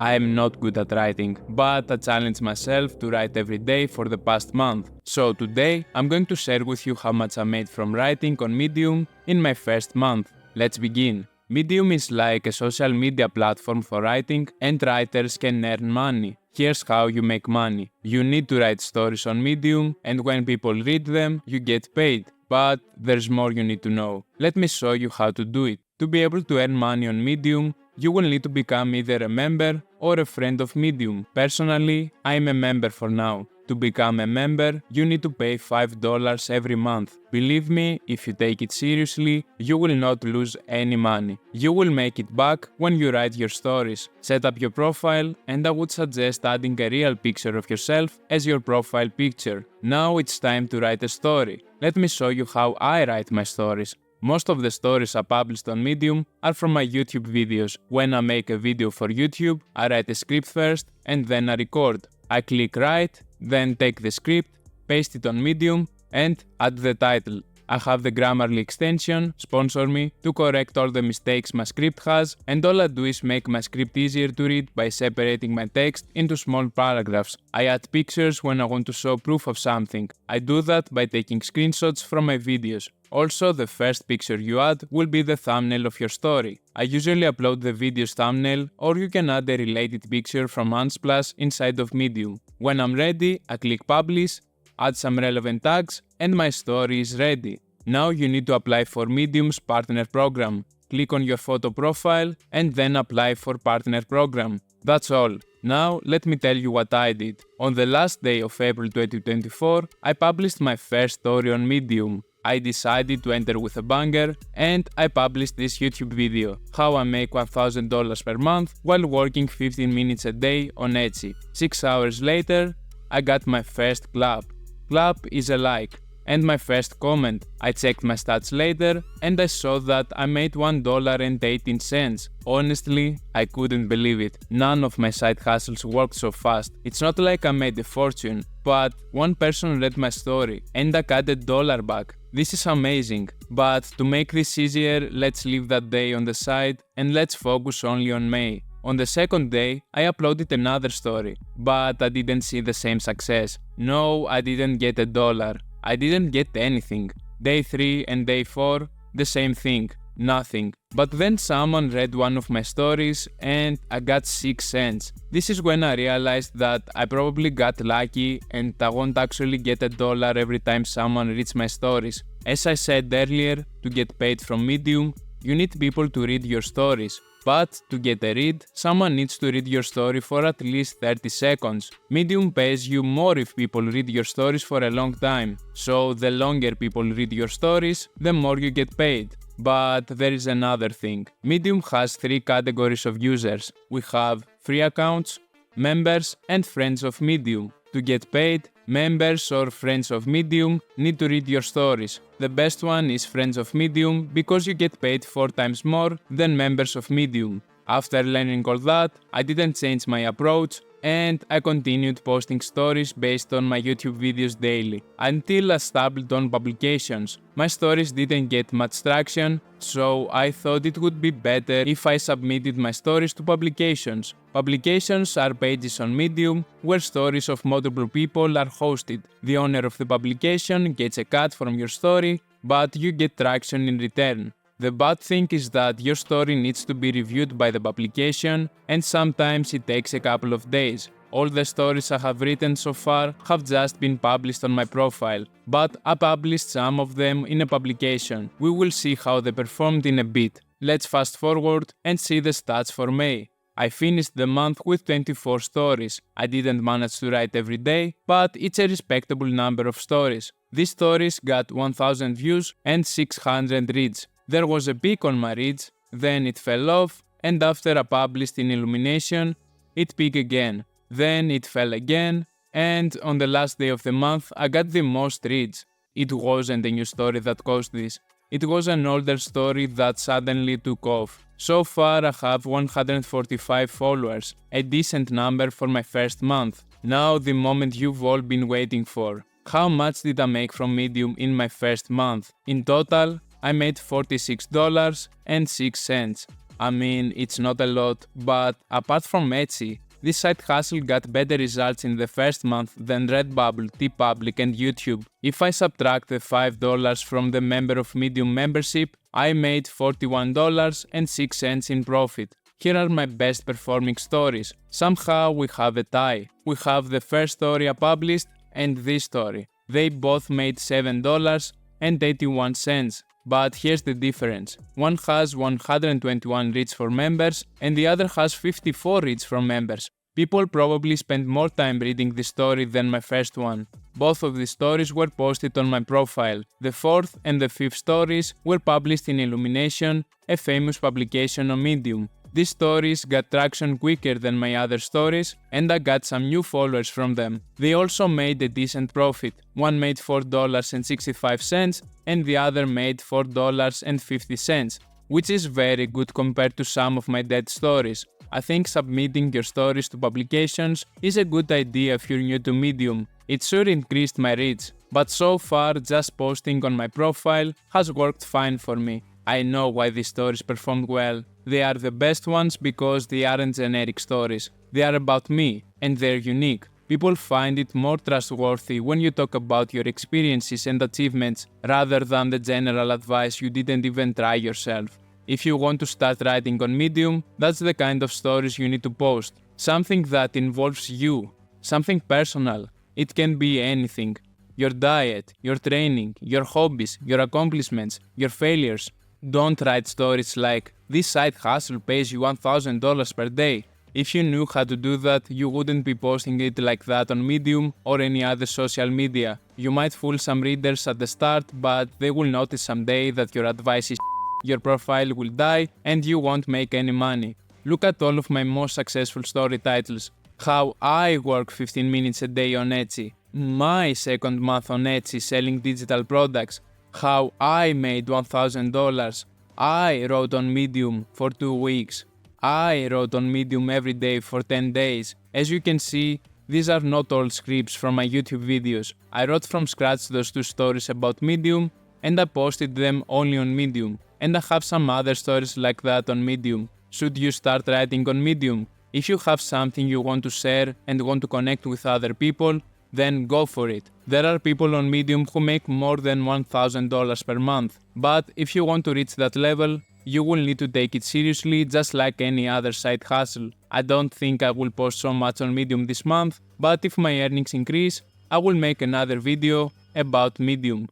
I am not good at writing, but I challenge myself to write every day for the past month. So today, I'm going to share with you how much I made from writing on Medium in my first month. Let's begin. Medium is like a social media platform for writing, and writers can earn money. Here's how you make money. You need to write stories on Medium, and when people read them, you get paid. But there's more you need to know. Let me show you how to do it. To be able to earn money on Medium, you will need to become either a member or a friend of Medium. Personally, I'm a member for now. To become a member, you need to pay $5 every month. Believe me, if you take it seriously, you will not lose any money. You will make it back when you write your stories. Set up your profile, and I would suggest adding a real picture of yourself as your profile picture. Now it's time to write a story. Let me show you how I write my stories. Most of the stories I published on Medium are from my YouTube videos. When I make a video for YouTube, I write a script first and then I record. I click write, then take the script, paste it on Medium, and add the title. I have the Grammarly extension, sponsor me, to correct all the mistakes my script has, and all I do is make my script easier to read by separating my text into small paragraphs. I add pictures when I want to show proof of something. I do that by taking screenshots from my videos. Also, the first picture you add will be the thumbnail of your story. I usually upload the video's thumbnail, or you can add a related picture from Unsplash inside of Medium. When I'm ready, I click publish, add some relevant tags, and my story is ready. Now you need to apply for Medium's partner program. Click on your photo profile and then apply for partner program. That's all. Now let me tell you what I did. On the last day of April 2024, I published my first story on Medium. I decided to enter with a banger and I published this YouTube video, how I make $1,000 per month while working 15 minutes a day on Etsy. 6 hours later, I got my first clap. Clap is a like. And my first comment. I checked my stats later and I saw that I made $1.18. Honestly, I couldn't believe it. None of my side hustles worked so fast. It's not like I made a fortune, but one person read my story and I got $1 back. This is amazing. But to make this easier, let's leave that day on the side and let's focus only on May. On the second day, I uploaded another story, but I didn't see the same success. No, I didn't get $1. I didn't get anything. Day 3 and day 4, the same thing, nothing. But then someone read one of my stories and I got 6 cents. This is when I realized that I probably got lucky and I won't actually get $1 every time someone reads my stories. As I said earlier, to get paid from Medium, you need people to read your stories. But to get a read, someone needs to read your story for at least 30 seconds. Medium pays you more if people read your stories for a long time. So the longer people read your stories, the more you get paid. But there is another thing. Medium has 3 categories of users. We have free accounts, members, and friends of Medium. To get paid, members or friends of Medium need to read your stories. The best one is friends of Medium because you get paid 4 times more than members of Medium. After learning all that, I didn't change my approach and I continued posting stories based on my YouTube videos daily until I stumbled on publications. My stories didn't get much traction, so I thought it would be better if I submitted my stories to publications. Publications are pages on Medium where stories of multiple people are hosted. The owner of the publication gets a cut from your story, but you get traction in return. The bad thing is that your story needs to be reviewed by the publication and sometimes it takes a couple of days. All the stories I have written so far have just been published on my profile, but I published some of them in a publication. We will see how they performed in a bit. Let's fast forward and see the stats for May. I finished the month with 24 stories. I didn't manage to write every day, but it's a respectable number of stories. These stories got 1000 views and 600 reads. There was a peak on my reads, then it fell off, and after I published in Illumination, it peaked again. Then it fell again, and on the last day of the month, I got the most reads. It wasn't a new story that caused this. It was an older story that suddenly took off. So far, I have 145 followers, a decent number for my first month. Now, the moment you've all been waiting for. How much did I make from Medium in my first month? In total, I made $46.06. I mean, it's not a lot, but apart from Etsy, this side hustle got better results in the first month than Redbubble, TeePublic and YouTube. If I subtract the $5 from the Member of Medium membership, I made $41.06 in profit. Here are my best performing stories. Somehow we have a tie. We have the first story I published and this story. They both made $7.81. But here's the difference. One has 121 reads for members and the other has 54 reads from members. People probably spend more time reading this story than my first one. Both of these stories were posted on my profile. The fourth and the fifth stories were published in Illumination, a famous publication on Medium. These stories got traction quicker than my other stories and I got some new followers from them. They also made a decent profit. One made $4.65 and the other made $4.50, which is very good compared to some of my dead stories. I think submitting your stories to publications is a good idea if you're new to Medium. It sure increased my reach, but so far just posting on my profile has worked fine for me. I know why these stories performed well. They are the best ones because they aren't generic stories. They are about me, and they're unique. People find it more trustworthy when you talk about your experiences and achievements rather than the general advice you didn't even try yourself. If you want to start writing on Medium, that's the kind of stories you need to post. Something that involves you. Something personal. It can be anything. Your diet, your training, your hobbies, your accomplishments, your failures. Don't write stories like, this side hustle pays you $1,000 per day. If you knew how to do that, you wouldn't be posting it like that on Medium or any other social media. You might fool some readers at the start, but they will notice someday that your advice is your profile will die and you won't make any money. Look at all of my most successful story titles. How I work 15 minutes a day on Etsy. My second month on Etsy selling digital products. How I made $1,000. I wrote on Medium for 2 weeks. I wrote on Medium every day for 10 days. As you can see, these are not all scripts from my YouTube videos. I wrote from scratch those 2 stories about Medium and I posted them only on Medium. And I have some other stories like that on Medium. Should you start writing on Medium? If you have something you want to share and want to connect with other people, then go for it. There are people on Medium who make more than $1,000 per month. But if you want to reach that level, you will need to take it seriously just like any other side hustle. I don't think I will post so much on Medium this month, but if my earnings increase, I will make another video about Medium.